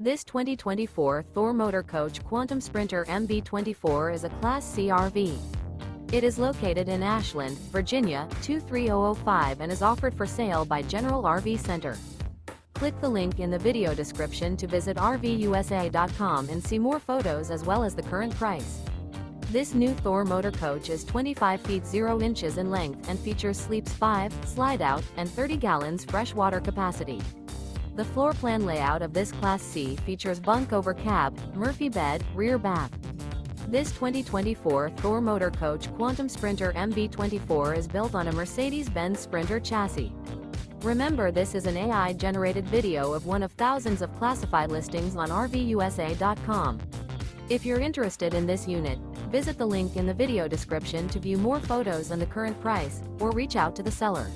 This 2024 Thor Motor Coach Quantum Sprinter MB24 is a Class C RV. It is located in Ashland, Virginia, 23005 and is offered for sale by General RV Center. Click the link in the video description to visit RVUSA.com and see more photos as well as the current price. This new Thor Motor Coach is 25 feet 0 inches in length and features sleeps 5, Slideout, and 30 gallons fresh water capacity. The floor plan layout of this Class C features bunk over cab, Murphy bed, rear bath. This 2024 Thor Motor Coach Quantum Sprinter MB24 is built on a Mercedes Benz Sprinter chassis. Remember, this is an AI-generated video of one of thousands of classified listings on RVUSA.com. If you're interested in this unit, visit the link in the video description to view more photos and the current price, or reach out to the seller.